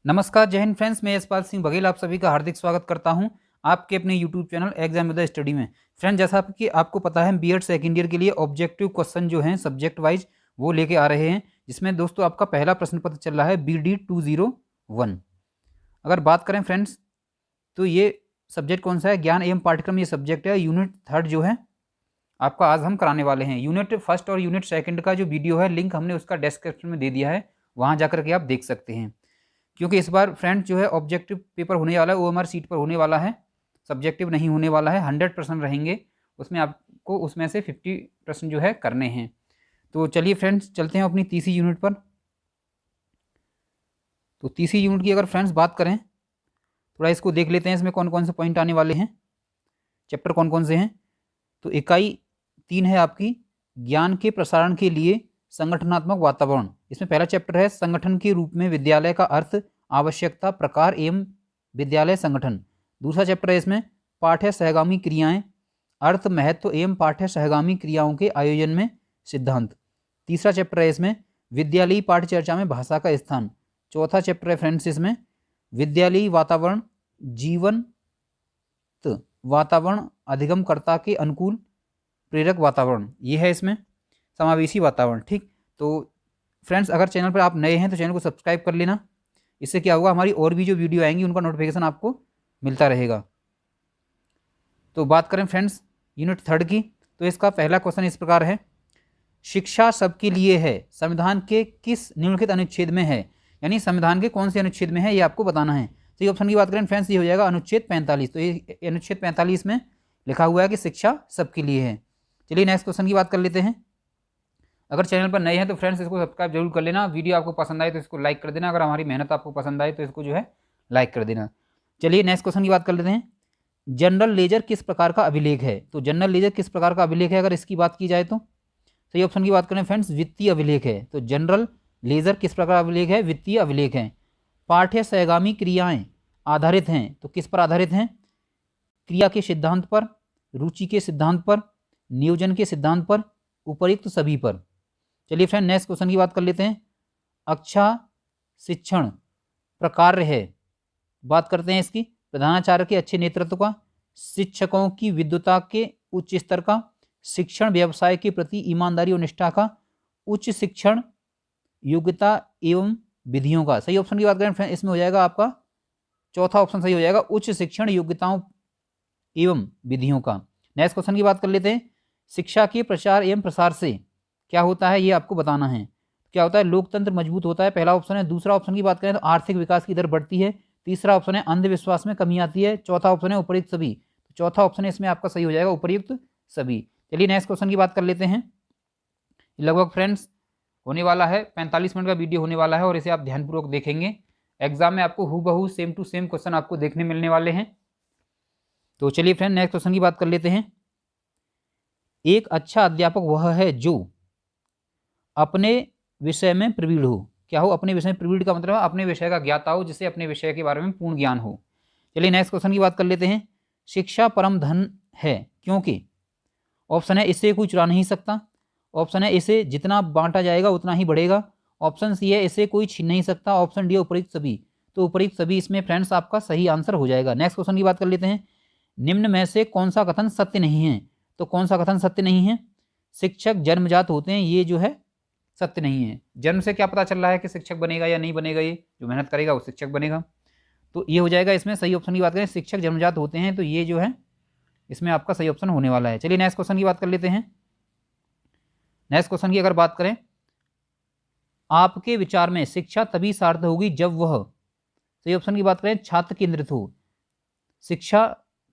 नमस्कार, जय हिंद फ्रेंड्स। मैं यशपाल सिंह बघेल आप सभी का हार्दिक स्वागत करता हूं आपके अपने YouTube channel exam with study में। फ्रेंड, जैसा कि आपको पता है, बीएड सेकेंड ईयर के लिए ऑब्जेक्टिव क्वेश्चन जो हैं सब्जेक्ट वाइज वो लेके आ रहे हैं, जिसमें दोस्तों आपका पहला प्रश्न पत्र चल रहा है BD 201। अगर बात करें फ्रेंड्स, तो ये सब्जेक्ट कौन सा है? ज्ञान एवं पाठ्यक्रम ये सब्जेक्ट है। यूनिट 3 जो है आपका आज हम कराने वाले हैं। यूनिट 1 और यूनिट 2 का जो वीडियो है, लिंक हमने उसका डिस्क्रिप्शन में दे दिया है, वहाँ जाकर के आप देख सकते हैं। क्योंकि इस बार फ्रेंड जो है ऑब्जेक्टिव पेपर होने वाला है, OMR सीट पर होने वाला है, सब्जेक्टिव नहीं होने वाला है। 100% रहेंगे उसमें, आपको उसमें से 50% जो है करने हैं। तो चलिए फ्रेंड्स, चलते हैं अपनी तीसरी यूनिट पर। तो तीसरी यूनिट की अगर फ्रेंड्स बात करें, थोड़ा इसको देख लेते हैं, इसमें कौन कौन से पॉइंट आने वाले हैं, चैप्टर कौन कौन से हैं। तो इकाई 3 है आपकी, ज्ञान के प्रसारण के लिए संगठनात्मक वातावरण। इसमें पहला चैप्टर है संगठन के रूप में विद्यालय का अर्थ, आवश्यकता, प्रकार एवं विद्यालय संगठन। दूसरा चैप्टर है इसमें पाठ्य सहगामी क्रियाएं, अर्थ, महत्व एवं पाठ्य सहगामी क्रियाओं के आयोजन में सिद्धांत। तीसरा चैप्टर है इसमें विद्यालयी पाठ्य चर्चा में भाषा का स्थान। चौथा चैप्टर है फ्रेंड्स इसमें विद्यालयी वातावरण, जीवन वातावरण, अधिगमकर्ता के अनुकूल प्रेरक वातावरण, ये है इसमें समावेशी वातावरण। ठीक, तो फ्रेंड्स अगर चैनल पर आप नए हैं तो चैनल को सब्सक्राइब कर लेना। इससे क्या होगा, हमारी और भी जो वीडियो आएंगी उनका नोटिफिकेशन आपको मिलता रहेगा। तो बात करें फ्रेंड्स यूनिट 3 की, तो इसका पहला क्वेश्चन इस प्रकार है, शिक्षा सबके लिए है संविधान के किस निम्नलिखित अनुच्छेद में है? यानी संविधान के कौन से अनुच्छेद में है ये आपको बताना है। तो ये ऑप्शन की बात करें फ्रेंड्स, ये हो जाएगा अनुच्छेद 45। तो ये अनुच्छेद 45 में लिखा हुआ है कि शिक्षा सबके लिए है। चलिए नेक्स्ट क्वेश्चन की बात कर लेते हैं। अगर चैनल पर नए हैं तो फ्रेंड्स इसको सब्सक्राइब जरूर कर लेना। वीडियो आपको पसंद आए तो इसको लाइक कर देना। अगर हमारी मेहनत आपको पसंद आए तो इसको जो है लाइक कर देना। चलिए नेक्स्ट क्वेश्चन की बात कर लेते हैं। जनरल लेजर किस प्रकार का अभिलेख है? तो जनरल लेजर किस प्रकार का अभिलेख है अगर इसकी बात की जाए तो सही ऑप्शन की बात करें फ्रेंड्स, वित्तीय अभिलेख है। तो जनरल लेजर किस प्रकार का अभिलेख है? वित्तीय अभिलेख है। पाठ्य सहगामी क्रियाएं आधारित हैं, तो किस पर आधारित हैं? क्रिया के सिद्धांत पर, रुचि के सिद्धांत पर, नियोजन के सिद्धांत पर, उपयुक्त सभी पर। चलिए फ्रेंड नेक्स्ट क्वेश्चन की बात कर लेते हैं। अच्छा शिक्षण प्रकार्य है, बात करते हैं इसकी, प्रधानाचार्य के अच्छे नेतृत्व का, शिक्षकों की विद्वता के उच्च स्तर का, शिक्षण व्यवसाय के प्रति ईमानदारी और निष्ठा का, उच्च शिक्षण योग्यता एवं विधियों का। सही ऑप्शन की बात करें फ्रेंड, इसमें हो जाएगा आपका चौथा ऑप्शन सही हो जाएगा, उच्च शिक्षण योग्यताओं एवं विधियों का। नेक्स्ट क्वेश्चन की बात कर लेते हैं। शिक्षा के प्रचार एवं प्रसार से क्या होता है ये आपको बताना है। क्या होता है? लोकतंत्र मजबूत होता है, पहला ऑप्शन है। दूसरा ऑप्शन की बात करें तो आर्थिक विकास की दर बढ़ती है। तीसरा ऑप्शन है अंधविश्वास में कमी आती है। चौथा ऑप्शन है उपर्युक्त सभी। तो चौथा ऑप्शन है इसमें आपका सही हो जाएगा, उपर्युक्त सभी। चलिए नेक्स्ट क्वेश्चन की बात कर लेते हैं। लगभग फ्रेंड्स होने वाला है 45 मिनट का वीडियो होने वाला है और इसे आप ध्यानपूर्वक देखेंगे। एग्जाम में आपको हूबहू सेम टू सेम क्वेश्चन आपको देखने मिलने वाले हैं। तो चलिए फ्रेंड नेक्स्ट क्वेश्चन की बात कर लेते हैं। एक अच्छा अध्यापक वह है जो अपने विषय में प्रवीण हो। क्या हो? अपने विषय में प्रवीण का मतलब अपने विषय का ज्ञाता हो, जिसे अपने विषय के बारे में पूर्ण ज्ञान हो। चलिए नेक्स्ट क्वेश्चन की बात कर लेते हैं। शिक्षा परम धन है क्योंकि ऑप्शन है इसे कोई चुरा नहीं सकता, ऑप्शन है इसे जितना बांटा जाएगा उतना ही बढ़ेगा, ऑप्शन सी है इसे कोई छीन नहीं सकता, ऑप्शन डी है उपयुक्त सभी। तो उपयुक्त सभी इसमें फ्रेंड्स आपका सही आंसर हो जाएगा। नेक्स्ट क्वेश्चन की बात कर लेते हैं। निम्न में से कौन सा कथन सत्य नहीं है? तो कौन सा कथन सत्य नहीं है? शिक्षक जन्मजात होते हैं, ये जो है सत्य नहीं है। जन्म से क्या पता चल रहा है कि शिक्षक बनेगा या नहीं बनेगा? ये जो मेहनत करेगा वो शिक्षक बनेगा। तो ये हो जाएगा इसमें सही ऑप्शन की बात करें, शिक्षक जन्मजात होते हैं, तो ये जो है इसमें आपका सही ऑप्शन होने वाला है। चलिए नेक्स्ट क्वेश्चन की बात कर लेते हैं। नेक्स्ट क्वेश्चन की अगर बात करें, आपके विचार में शिक्षा तभी सार्थक होगी जब वह, सही ऑप्शन की बात करें, छात्र केंद्रित हो। शिक्षा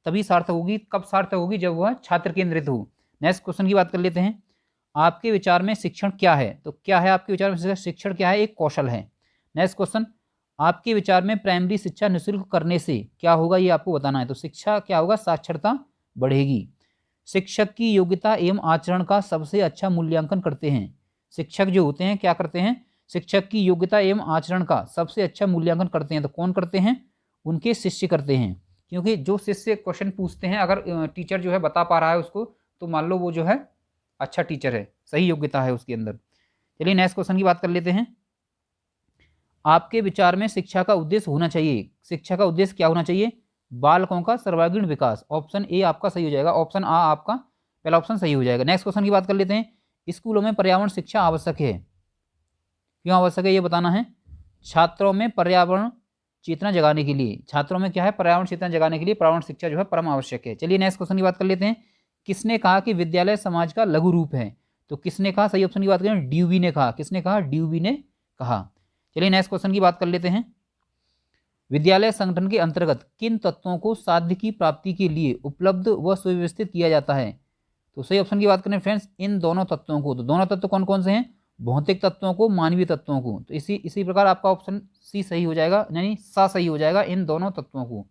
तभी सार्थक होगी, कब सार्थक होगी? जब वह छात्र केंद्रित हो। नेक्स्ट क्वेश्चन की बात कर लेते हैं। आपके विचार में शिक्षण क्या है? तो क्या है आपके विचार में शिक्षण? क्या है? एक कौशल है। नेक्स्ट क्वेश्चन, आपके विचार में प्राइमरी शिक्षा निःशुल्क करने से क्या होगा ये आपको बताना है। तो शिक्षा क्या होगा? साक्षरता बढ़ेगी। शिक्षक की योग्यता एवं आचरण का सबसे अच्छा मूल्यांकन करते हैं। शिक्षक जो होते हैं क्या करते हैं? शिक्षक की योग्यता एवं आचरण का सबसे अच्छा मूल्यांकन करते हैं। तो कौन करते हैं? उनके शिष्य करते हैं। क्योंकि जो शिष्य क्वेश्चन पूछते हैं, अगर टीचर जो है बता पा रहा है उसको, तो मान लो वो जो है अच्छा टीचर है, सही योग्यता है उसके अंदर। चलिए नेक्स्ट क्वेश्चन की बात कर लेते हैं। आपके विचार में शिक्षा का उद्देश्य होना चाहिए, शिक्षा का उद्देश्य क्या होना चाहिए? बालकों का सर्वांगीण विकास। ऑप्शन ए आपका सही हो जाएगा, ऑप्शन आ आपका पहला ऑप्शन सही हो जाएगा। नेक्स्ट क्वेश्चन की बात कर लेते हैं। स्कूलों में पर्यावरण शिक्षा आवश्यक है, क्यों आवश्यक है ये बताना है। छात्रों में पर्यावरण चेतना जगाने के लिए, छात्रों में क्या है, पर्यावरण चेतना जगाने के लिए पर्यावरण शिक्षा जो है परम आवश्यक है। चलिए नेक्स्ट क्वेश्चन की बात कर लेते हैं। किसने कहा कि विद्यालय समाज का लघु रूप है? तो किसने कहा, सही ऑप्शन की बात करें ड्यूवी ने कहा। किसने कहा? ड्यूवी ने कहा। चलिए नेक्स्ट क्वेश्चन की बात कर लेते हैं। विद्यालय संगठन के अंतर्गत किन तत्वों को साध्य की प्राप्ति के लिए उपलब्ध व सुव्यवस्थित किया जाता है? तो सही ऑप्शन की बात करें फ्रेंड्स, इन दोनों तत्वों को। तो दोनों तत्व कौन कौन से हैं? भौतिक तत्वों को, मानवीय तत्वों को। तो इसी प्रकार आपका ऑप्शन सी सही हो जाएगा, यानी सा सही हो जाएगा, इन दोनों तत्वों को।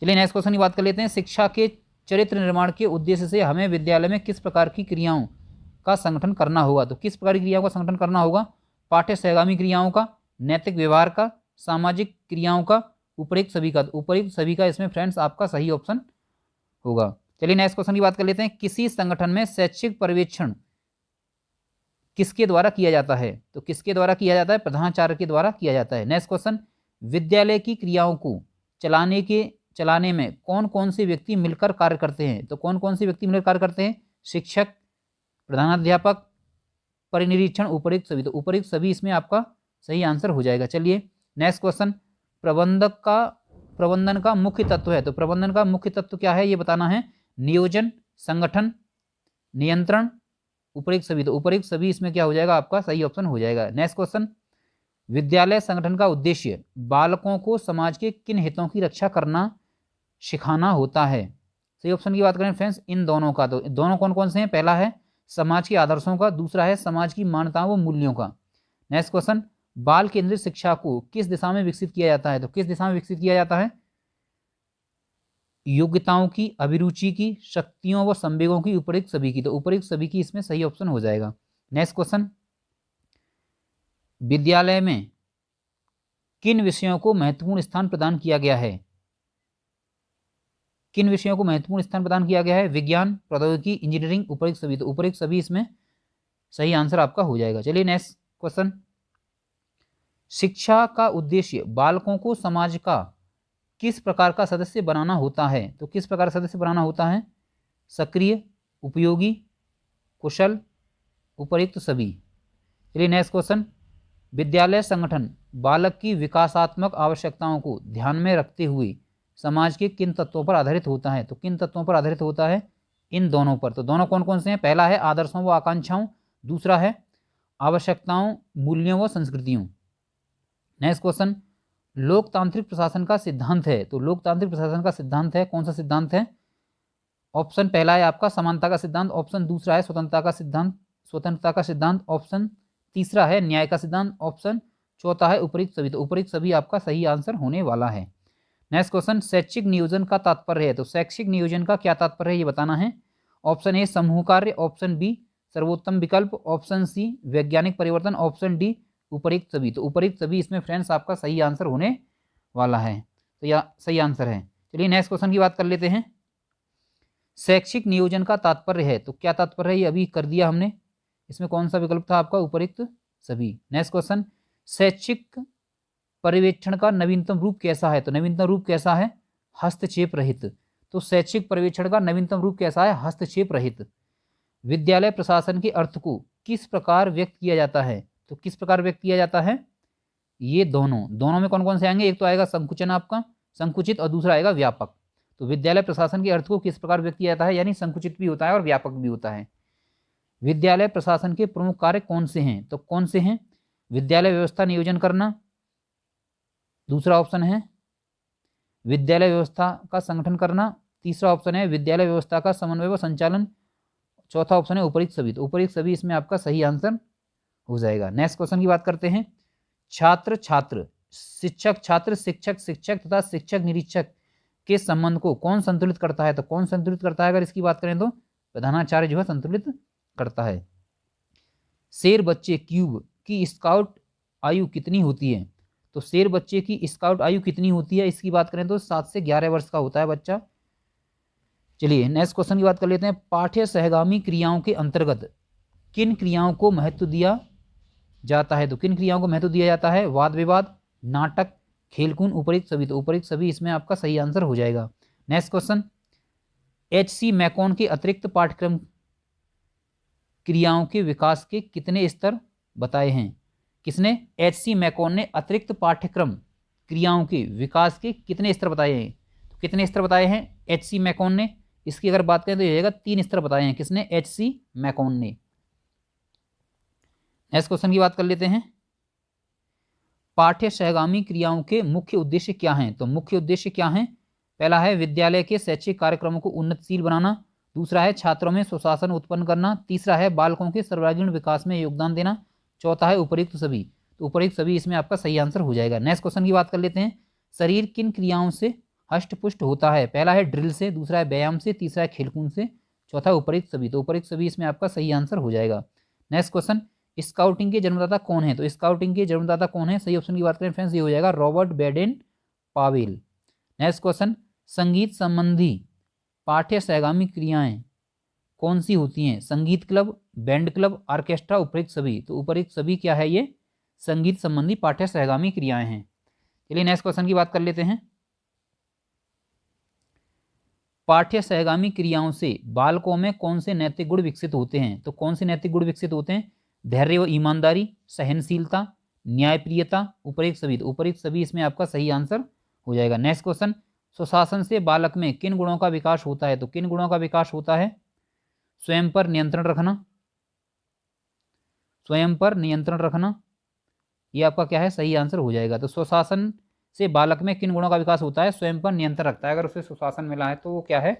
चलिए नेक्स्ट क्वेश्चन की बात कर लेते हैं। शिक्षा के चरित्र निर्माण के उद्देश्य से हमें विद्यालय में किस प्रकार की क्रियाओं का संगठन करना होगा? तो किस प्रकार की क्रियाओं का संगठन करना होगा? पाठ्य सहगामी क्रियाओं का, नैतिक व्यवहार का, सामाजिक क्रियाओं का, उपयुक्त सभी का। उपयुक्त सभी का इसमें फ्रेंड्स आपका सही ऑप्शन होगा। चलिए नेक्स्ट क्वेश्चन की बात कर लेते हैं। किसी संगठन में शैक्षिक पर्यवेक्षण किसके द्वारा किया जाता है? तो किसके द्वारा किया जाता है? प्रधानाचार्य के द्वारा किया जाता है। नेक्स्ट क्वेश्चन, विद्यालय की क्रियाओं को चलाने में कौन कौन से व्यक्ति मिलकर कार्य करते हैं? तो कौन कौन से व्यक्ति मिलकर कार्य करते हैं? शिक्षक, प्रधानाध्यापक, परिनिरीक्षण, उपयुक्त सभी। तो उपयुक्त सभी इसमें आपका सही आंसर हो जाएगा। चलिए नेक्स्ट क्वेश्चन, प्रबंधन का मुख्य तत्व है। तो प्रबंधन का मुख्य तत्व क्या है ये बताना है। नियोजन, संगठन, नियंत्रण, उपयुक्त सभी। तो उपयुक्त सभी इसमें क्या हो जाएगा? आपका सही ऑप्शन हो जाएगा। नेक्स्ट क्वेश्चन, विद्यालय संगठन का उद्देश्य बालकों को समाज के किन हितों की रक्षा करना सिखाना होता है? सही ऑप्शन की बात करें फ्रेंड्स, इन दोनों का। तो दोनों कौन कौन से हैं? पहला है समाज के आदर्शों का, दूसरा है समाज की मान्यताओं व मूल्यों का। नेक्स्ट क्वेश्चन, बाल केंद्रित शिक्षा को किस दिशा में विकसित किया जाता है? तो किस दिशा में विकसित किया जाता है? योग्यताओं की, अभिरुचि की, शक्तियों व संवेगों की, उपयुक्त सभी की। तो उपयुक्त सभी की इसमें सही ऑप्शन हो जाएगा। नेक्स्ट क्वेश्चन, विद्यालय में किन विषयों को महत्वपूर्ण स्थान प्रदान किया गया है? किन विषयों को महत्वपूर्ण स्थान प्रदान किया गया है? विज्ञान, प्रौद्योगिकी, इंजीनियरिंग, उपयुक्त सभी। तो उपयुक्त सभी इसमें सही आंसर आपका हो जाएगा। चलिए नेक्स्ट क्वेश्चन, शिक्षा का उद्देश्य बालकों को समाज का किस प्रकार का सदस्य बनाना होता है? तो किस प्रकार का सदस्य बनाना होता है? सक्रिय, उपयोगी, कुशल, उपयुक्त सभी। चलिए नेक्स्ट क्वेश्चन, विद्यालय संगठन बालक की विकासात्मक आवश्यकताओं को ध्यान में रखते हुए समाज के किन तत्वों पर आधारित होता है? तो किन तत्वों पर आधारित होता है? इन दोनों पर। तो दोनों कौन कौन से हैं? पहला है आदर्शों व आकांक्षाओं, दूसरा है आवश्यकताओं, मूल्यों व संस्कृतियों। नेक्स्ट क्वेश्चन, लोकतांत्रिक प्रशासन का सिद्धांत है। तो लोकतांत्रिक प्रशासन का सिद्धांत है, कौन सा सिद्धांत है? ऑप्शन पहला है आपका समानता का सिद्धांत, ऑप्शन दूसरा है स्वतंत्रता का सिद्धांत, ऑप्शन तीसरा है न्याय का सिद्धांत, ऑप्शन चौथा है उपयुक्त सभी। तो उपयुक्त सभी आपका सही आंसर होने वाला है। नेक्स्ट क्वेश्चन, शैक्षिक नियोजन का तात्पर्य है। तो शैक्षिक नियोजन का क्या तात्पर्य है ये बताना है। ऑप्शन ए समूह कार्य, ऑप्शन बी सर्वोत्तम विकल्प, ऑप्शन सी वैज्ञानिक परिवर्तन, ऑप्शन डी उपयुक्त सभी। तो उपयुक्त सभी इसमें फ्रेंड्स आपका सही आंसर होने वाला है। तो यह सही आंसर है। चलिए नेक्स्ट क्वेश्चन की बात कर लेते हैं। शैक्षिक नियोजन का तात्पर्य है, तो क्या तात्पर्य है ये अभी कर दिया हमने। इसमें कौन सा विकल्प था आपका? उपयुक्त सभी। नेक्स्ट क्वेश्चन, शैक्षिक पर्यवेक्षण का नवीनतम रूप कैसा है? तो नवीनतम रूप कैसा है? हस्तक्षेप रहित। तो शैक्षिक पर्यवेक्षण का नवीनतम रूप कैसा है? हस्तक्षेप रहित। विद्यालय प्रशासन के अर्थ को किस प्रकार व्यक्त किया जाता है? तो किस प्रकार व्यक्त किया जाता है? ये दोनों में कौन कौन से आएंगे? एक तो आएगा संकुचन आपका, संकुचित, और दूसरा आएगा व्यापक। तो विद्यालय प्रशासन के अर्थ को किस प्रकार व्यक्त किया जाता है? यानी संकुचित भी होता है और व्यापक भी होता है। विद्यालय प्रशासन के प्रमुख कार्य कौन से हैं? तो कौन से हैं? विद्यालय व्यवस्था नियोजन करना, दूसरा ऑप्शन है विद्यालय व्यवस्था का संगठन करना, तीसरा ऑप्शन है विद्यालय व्यवस्था का समन्वय व संचालन, चौथा ऑप्शन है उपयुक्त सभी। तो उपयुक्त सभी इसमें आपका सही आंसर हो जाएगा। नेक्स्ट क्वेश्चन की बात करते हैं। छात्र छात्र, शिक्षक छात्र, शिक्षक शिक्षक तथा शिक्षक निरीक्षक के संबंध को कौन संतुलित करता है? तो कौन संतुलित करता है अगर इसकी बात करें तो प्रधानाचार्य जो है संतुलित करता है। शेर बच्चे क्यूब की स्काउट आयु कितनी होती है? तो शेर बच्चे की स्काउट आयु कितनी होती है इसकी बात करें तो 7 से 11 वर्ष का होता है बच्चा। चलिए नेक्स्ट क्वेश्चन की बात कर लेते हैं। पाठ्य सहगामी क्रियाओं के अंतर्गत किन क्रियाओं को महत्व दिया जाता है। तो किन क्रियाओं को महत्व दिया जाता है? वाद विवाद, नाटक, खेलकूद, उपरिक्त सभी। तो उपरिक्त सभी इसमें आपका सही आंसर हो जाएगा। Next question, एच.सी. मैकॉन के अतिरिक्त पाठ्यक्रम क्रियाओं के विकास के कितने स्तर बताए हैं? किसने? एच.सी. मैकॉन ने अतिरिक्त पाठ्यक्रम क्रियाओं के विकास के कितने स्तर बताए हैं? तो कितने स्तर बताए हैं एच.सी. मैकॉन ने? इसकी अगर बात करें तो ये 3 स्तर बताए हैं। किसने? एच.सी. मैकॉन ने। नेक्स्ट क्वेश्चन की बात कर लेते हैं, पाठ्य सहगामी क्रियाओं के मुख्य उद्देश्य क्या हैं? तो मुख्य उद्देश्य क्या हैं? पहला है विद्यालय के शैक्षिक कार्यक्रमों को उन्नतशील बनाना, दूसरा है छात्रों में सुशासन उत्पन्न करना, तीसरा है बालकों के सर्वांगीण विकास में योगदान देना, चौथा है उपयुक्त सभी। तो उपयुक्त सभी इसमें आपका सही आंसर हो जाएगा। नेक्स्ट क्वेश्चन की बात कर लेते हैं, शरीर किन क्रियाओं से हष्टपुष्ट होता है? पहला है ड्रिल से, दूसरा है व्यायाम से, तीसरा है खेलकूद से, चौथा उपयुक्त सभी। तो उपयुक्त सभी इसमें आपका सही आंसर हो जाएगा। नेक्स्ट क्वेश्चन, स्काउटिंग के जन्मदाता कौन है? तो स्काउटिंग के जन्मदाता कौन है? सही ऑप्शन की बात करें फ्रेंड्स, ये हो जाएगा Robert Baden Powell. Next question, संगीत संबंधी पाठ्य सहगामी क्रियाएं कौन सी होती हैं? संगीत क्लब, बैंड क्लब, ऑर्केस्ट्रा, उपयुक्त सभी। तो उपयुक्त सभी क्या है? ये संगीत संबंधी पाठ्य सहगामी क्रियाएं हैं। चलिए नेक्स्ट क्वेश्चन की बात कर लेते हैं, पाठ्य सहगामी क्रियाओं से बालकों में कौन से नैतिक गुण विकसित होते हैं? तो कौन से नैतिक गुण विकसित होते हैं? धैर्य व ईमानदारी, सहनशीलता, न्यायप्रियता, उपयुक्त सभी। तो उपयुक्त सभी इसमें आपका सही आंसर हो जाएगा। नेक्स्ट क्वेश्चन, सुशासन से बालक में किन गुणों का विकास होता है? तो किन गुणों का विकास होता है? स्वयं पर नियंत्रण रखना, स्वयं पर नियंत्रण रखना, ये आपका क्या है? सही आंसर हो जाएगा। तो सुशासन से बालक में किन गुणों का विकास होता है? स्वयं पर नियंत्रण रखता है। अगर उसे सुशासन मिला है तो वो क्या है?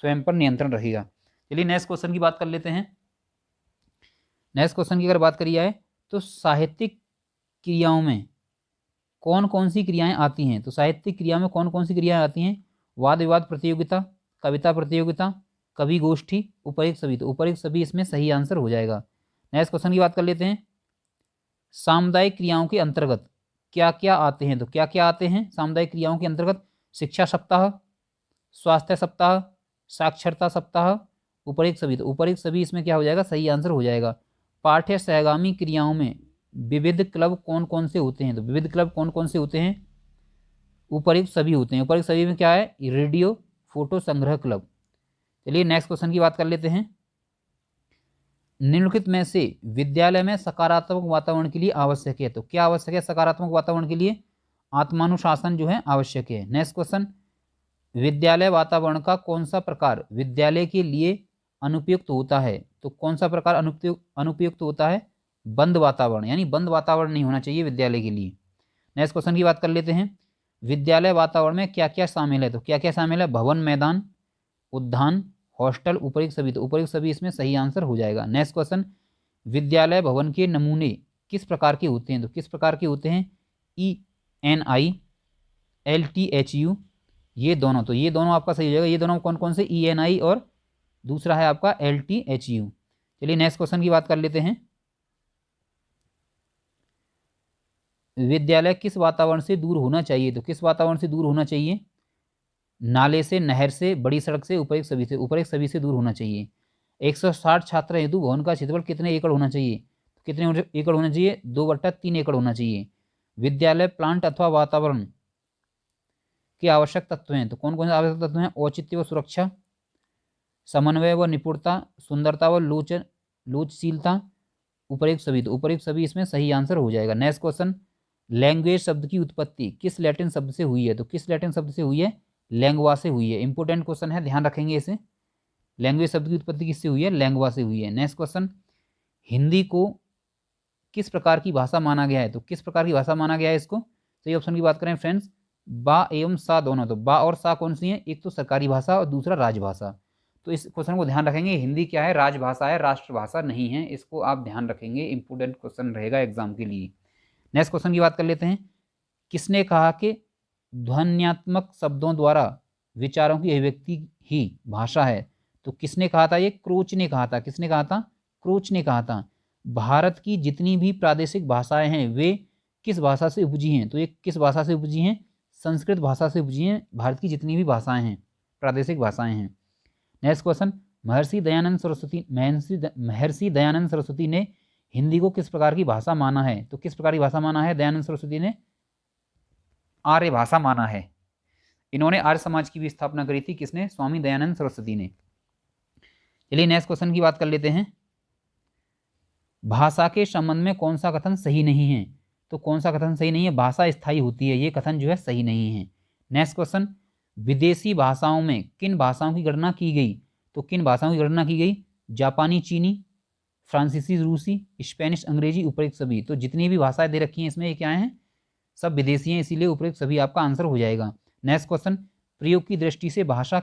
स्वयं पर नियंत्रण रखेगा। चलिए नेक्स्ट क्वेश्चन की बात कर लेते हैं। नेक्स्ट क्वेश्चन की अगर बात करी जाए तो साहित्यिक क्रियाओं में कौन कौन सी क्रियाएं आती हैं? तो साहित्यिक क्रिया में कौन कौन सी क्रियाएं आती हैं? वाद विवाद प्रतियोगिता, कविता प्रतियोगिता, कवि गोष्ठी, उपयुक्त सभी। तो उपयुक्त सभी इसमें सही आंसर हो जाएगा। नेक्स्ट क्वेश्चन की बात कर लेते हैं, सामुदायिक क्रियाओं के अंतर्गत क्या क्या आते हैं? तो क्या क्या आते हैं सामुदायिक क्रियाओं के अंतर्गत? शिक्षा सप्ताह, स्वास्थ्य सप्ताह, साक्षरता सप्ताह, उपयुक्त सभी। तो उपयुक्त सभी इसमें क्या हो जाएगा? सही आंसर हो जाएगा। पाठ्य सहगामी क्रियाओं में विविध क्लब कौन कौन से होते हैं? तो विविध क्लब कौन कौन से होते हैं? उपयुक्त सभी होते हैं। उपयुक्त सभी में क्या है? रेडियो फोटो संग्रह क्लब। चलिए नेक्स्ट क्वेश्चन की बात कर लेते हैं, निम्नलिखित में से विद्यालय में सकारात्मक वातावरण के लिए आवश्यक है? तो क्या आवश्यक है सकारात्मक वातावरण के लिए? आत्मानुशासन जो है आवश्यक है। नेक्स्ट क्वेश्चन, विद्यालय वातावरण का कौन सा प्रकार विद्यालय के लिए अनुपयुक्त होता है? तो कौन सा प्रकार अनुपयुक्त होता है? बंद वातावरण, यानी बंद वातावरण नहीं होना चाहिए विद्यालय के लिए। नेक्स्ट क्वेश्चन की बात कर लेते हैं, विद्यालय वातावरण में क्या क्या शामिल है? तो क्या क्या शामिल है? भवन, मैदान, उद्यान, हॉस्टल, उपयुक्त सभी। तो उपयुक्त सभी इसमें सही आंसर हो जाएगा। नेक्स्ट क्वेश्चन, विद्यालय भवन के नमूने किस प्रकार के होते हैं? तो किस प्रकार के होते हैं? ENI, LTHU, ये दोनों। तो ये दोनों आपका सही हो जाएगा। ये दोनों कौन कौन से? ENI और दूसरा है आपका LTHU। चलिए नेक्स्ट क्वेश्चन की बात कर लेते हैं, विद्यालय किस वातावरण से दूर होना चाहिए? तो किस वातावरण से दूर होना चाहिए? नाले से, नहर से, बड़ी सड़क से, उपयुक्त सभी से। उपयुक्त सभी से दूर होना चाहिए। 160 छात्र हेतु भवन का क्षेत्रफल कितने एकड़ होना चाहिए? तो कितने एकड़ होना चाहिए? 2/3 एकड़ होना चाहिए। विद्यालय प्लांट अथवा वातावरण के आवश्यक तत्व हैं? तो कौन कौन से आवश्यक तत्व हैं? औचित्य व सुरक्षा, समन्वय व निपुणता, सुंदरता व लोचशीलता, उपयुक्त सभी। तो उपयुक्त सभी इसमें सही आंसर हो जाएगा। नेक्स्ट क्वेश्चन, लैंग्वेज शब्द की उत्पत्ति किस लैटिन शब्द से हुई है? तो किस लैटिन शब्द से हुई है? लैंग्वा से हुई है। इंपोर्टेंट क्वेश्चन है, ध्यान रखेंगे इसे। लैंग्वेज शब्द की उत्पत्ति किससे हुई है? लैंग्वा से हुई है। नेक्स्ट क्वेश्चन, हिंदी को किस प्रकार की भाषा माना गया है? तो किस प्रकार की भाषा माना गया है इसको? सही ऑप्शन की बात करें फ्रेंड्स, बा एवं सा दोनों। तो बा और सा कौन सी है? एक तो सरकारी भाषा और दूसरा राजभाषा। तो इस क्वेश्चन को ध्यान रखेंगे, हिंदी क्या है? राजभाषा है, राष्ट्रभाषा नहीं है। इसको आप ध्यान रखेंगे, इंपोर्टेंट क्वेश्चन रहेगा एग्जाम के लिए। नेक्स्ट क्वेश्चन की बात कर लेते हैं, किसने कहा कि ध्वन्यात्मक शब्दों द्वारा विचारों की अभिव्यक्ति ही भाषा है? तो किसने कहा था? ये क्रोच ने कहा था। किसने कहा था? क्रोच ने कहा था। भारत की जितनी भी प्रादेशिक भाषाएं हैं वे किस भाषा से उपजी हैं? तो ये किस भाषा से उपजी हैं? संस्कृत भाषा से उपजी हैं। भारत की जितनी भी भाषाएं हैं, प्रादेशिक भाषाएं हैं। नेक्स्ट क्वेश्चन, महर्षि दयानंद सरस्वती ने हिंदी को किस प्रकार की भाषा माना है? तो किस प्रकार की भाषा माना है? दयानंद सरस्वती ने आर्य भाषा माना है। इन्होंने आर्य समाज की भी स्थापना करी थी। किसने? स्वामी दयानंद सरस्वती ने। चलिए नेक्स्ट क्वेश्चन की बात कर लेते हैं। भाषा के संबंध में कौन सा कथन सही नहीं है? तो कौन सा कथन सही नहीं है? भाषा स्थायी होती है, ये कथन जो है सही नहीं है। नेक्स्ट क्वेश्चन, विदेशी भाषाओं में किन भाषाओं की गणना की गई? तो किन भाषाओं की गणना की गई? जापानी, चीनी, फ्रांसीसी, रूसी, स्पेनिश, अंग्रेजी, उपयुक्त सभी। तो जितनी भी भाषाएं दे रखी हैं इसमें ये क्या हैं? सब विदेशी हैं, इसीलिए उपयुक्त सभी आपका आंसर हो जाएगा। नेक्स्ट क्वेश्चन, प्रयोग की दृष्टि से भाषा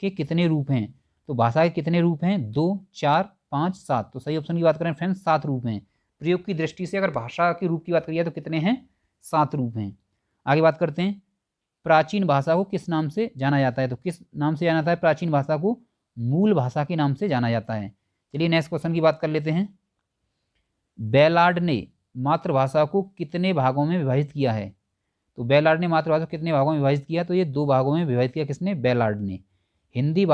के कितने रूप हैं? तो भाषा के कितने रूप हैं? 2, 4, 5, 7। तो सही ऑप्शन की बात करें फ्रेंड्स, 7 रूप हैं। प्रयोग की दृष्टि से अगर भाषा के रूप की बात करिए तो कितने हैं? 7 रूप हैं। आगे बात करते हैं, प्राचीन भाषा को किस नाम से जाना जाता है? तो किस नाम से जाना जाता है प्राचीन भाषा को? मूल भाषा के नाम से जाना जाता है। चलिए नेक्स्ट क्वेश्चन की बात कर लेते हैं। बेलार्ड ने मातृभाषा को कितने भागों में विभाजित किया है? तो बेलार्ड ने मातृभाषा को कितने भागों में विभाजित किया? तो ये 2 भागों में विभाजित किया। किसने? बेलार्ड ने। हिंदी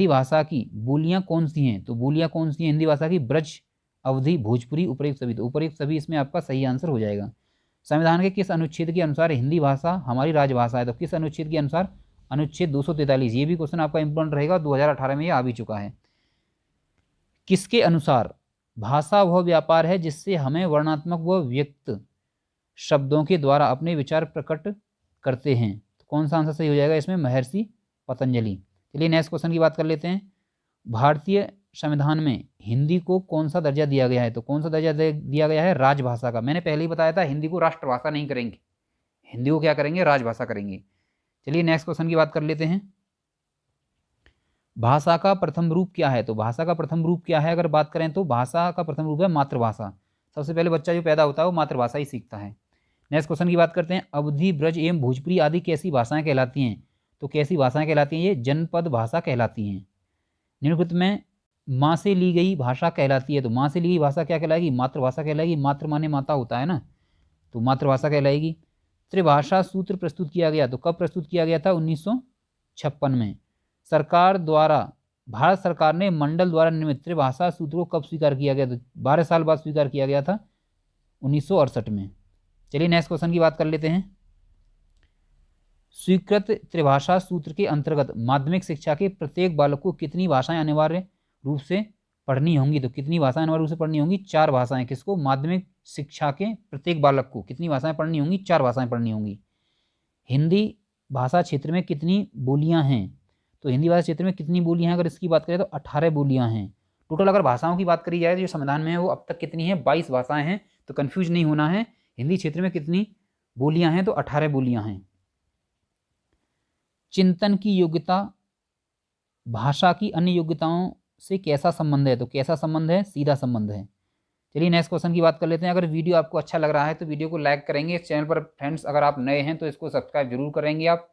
भाषा की बोलियां कौन सी हैं? तो बोलियां कौन सी हैं हिंदी भाषा की? ब्रज, अवधी, भोजपुरी, उपयुक्त सभी। तो उपयुक्त सभी इसमें आपका सही आंसर हो जाएगा। संविधान के किस अनुच्छेद के अनुसार हिंदी भाषा हमारी राजभाषा है? तो किस अनुच्छेद के अनुसार? अनुच्छेद 243। ये भी क्वेश्चन आपका इंपॉर्टेंट रहेगा, 2018 में ये आ भी चुका है। किसके अनुसार भाषा वह व्यापार है जिससे हमें वर्णात्मक व व्यक्त शब्दों के द्वारा अपने विचार प्रकट करते हैं? तो कौन सा आंसर सही हो जाएगा इसमें? महर्षि पतंजलि। चलिए नेक्स्ट क्वेश्चन की बात कर लेते हैं। भारतीय संविधान में हिंदी को कौन सा दर्जा दिया गया है? तो कौन सा दर्जा दिया गया है? राजभाषा का। मैंने पहले ही बताया था हिंदी को राष्ट्रभाषा नहीं करेंगे, हिंदी को क्या करेंगे? राजभाषा करेंगे। चलिए नेक्स्ट क्वेश्चन की बात कर लेते हैं। भाषा का प्रथम रूप क्या है? तो भाषा का प्रथम रूप क्या है अगर बात करें तो भाषा का प्रथम रूप है मातृभाषा। सबसे पहले बच्चा जो पैदा होता है वो मातृभाषा ही सीखता है। नेक्स्ट क्वेश्चन की बात करते हैं। अवधी, ब्रज एवं भोजपुरी आदि कैसी भाषाएं कहलाती हैं? तो कैसी भाषाएं कहलाती हैं? ये जनपद भाषा कहलाती हैं। निम्नलिखित में माँ से ली गई भाषा कहलाती है। तो माँ से ली गई भाषा क्या कहलाएगी? मातृभाषा कहलाएगी। मातृ माने माता होता है ना, तो मातृभाषा कहलाएगी। त्रिभाषा सूत्र प्रस्तुत किया गया, तो कब प्रस्तुत किया गया था? 1956 में। सरकार द्वारा, भारत सरकार ने मंडल द्वारा निर्मित त्रिभाषा सूत्र को कब स्वीकार किया गया? तो 12 साल बाद स्वीकार किया गया था, 1968 में। चलिए नेक्स्ट क्वेश्चन की बात कर लेते हैं। स्वीकृत त्रिभाषा सूत्र के अंतर्गत माध्यमिक शिक्षा के प्रत्येक बालक को कितनी भाषाएं अनिवार्य रूप से पढ़नी होंगी? तो कितनी भाषाएं अनिवार्य रूप से पढ़नी होंगी? 4 भाषाएं। किसको? माध्यमिक शिक्षा के प्रत्येक बालक को कितनी भाषाएं पढ़नी होंगी? 4 भाषाएं पढ़नी होंगी। हिंदी भाषा क्षेत्र में कितनी बोलियां हैं? तो हिंदी भाषा क्षेत्र में कितनी बोलियां हैं अगर इसकी बात करें तो 18 बोलियां हैं। टोटल अगर भाषाओं की बात करी जाए तो जो संविधान में है वो अब तक कितनी है? 22 भाषाएं हैं। तो कंफ्यूज नहीं होना है, हिंदी क्षेत्र में कितनी बोलियां हैं? तो 18 बोलियां हैं। चिंतन की योग्यता भाषा की अन्य योग्यताओं से कैसा संबंध है? तो कैसा संबंध है? सीधा संबंध है। चलिए नेक्स्ट क्वेश्चन की बात कर लेते हैं। अगर वीडियो आपको अच्छा लग रहा है तो वीडियो को लाइक करेंगे। इस चैनल पर फ्रेंड्स अगर आप नए हैं तो इसको सब्सक्राइब जरूर करेंगे आप।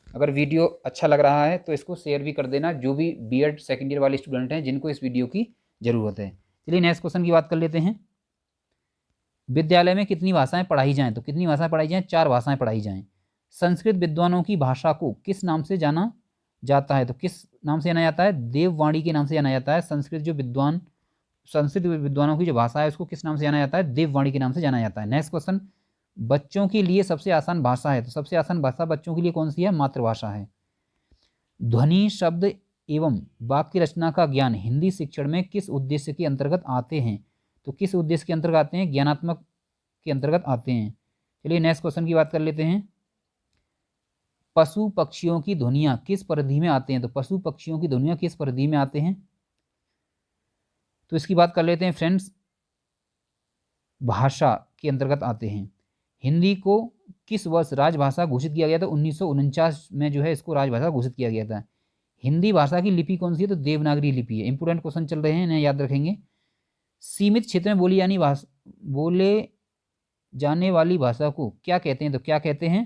अगर वीडियो अच्छा लग रहा है तो इसको शेयर भी कर देना, जो भी बीएड सेकेंड ईयर वाले स्टूडेंट हैं जिनको इस वीडियो की ज़रूरत है। चलिए नेक्स्ट क्वेश्चन की बात कर लेते हैं। विद्यालय में कितनी भाषाएं पढ़ाई जाएँ? तो कितनी भाषाएं पढ़ाई जाएँ? 4 भाषाएं पढ़ाई जाएँ। संस्कृत विद्वानों की भाषा को किस नाम से जाना जाता है? तो किस नाम से जाना जाता है? देववाणी के नाम से जाना जाता है। संस्कृत विद्वानों की जो भाषा है उसको किस नाम से जाना जाता है? देववाणी के नाम से जाना जाता है। नेक्स्ट क्वेश्चन, बच्चों के लिए सबसे आसान भाषा है, तो सबसे आसान भाषा बच्चों के लिए कौन सी है? मातृभाषा है। ध्वनि, शब्द एवं वाक्य रचना का ज्ञान हिंदी शिक्षण में किस उद्देश्य के अंतर्गत आते हैं? तो किस उद्देश्य के अंतर्गत आते हैं? ज्ञानात्मक के अंतर्गत आते हैं। चलिए नेक्स्ट क्वेश्चन की बात कर लेते हैं। पशु पक्षियों की ध्वनियाँ किस परिधि में आते हैं? तो पशु पक्षियों की ध्वनियाँ किस परिधि में आते हैं? तो इसकी बात कर लेते हैं फ्रेंड्स, भाषा के अंतर्गत आते हैं। हिंदी को किस वर्ष राजभाषा घोषित किया गया था? 1949 में जो है इसको राजभाषा घोषित किया गया था। हिंदी भाषा की लिपि कौन सी है? तो देवनागरी लिपि है। इंपोर्टेंट क्वेश्चन चल रहे हैं, इन्हें याद रखेंगे। सीमित क्षेत्र में बोले जाने वाली भाषा को क्या कहते हैं? तो क्या कहते हैं?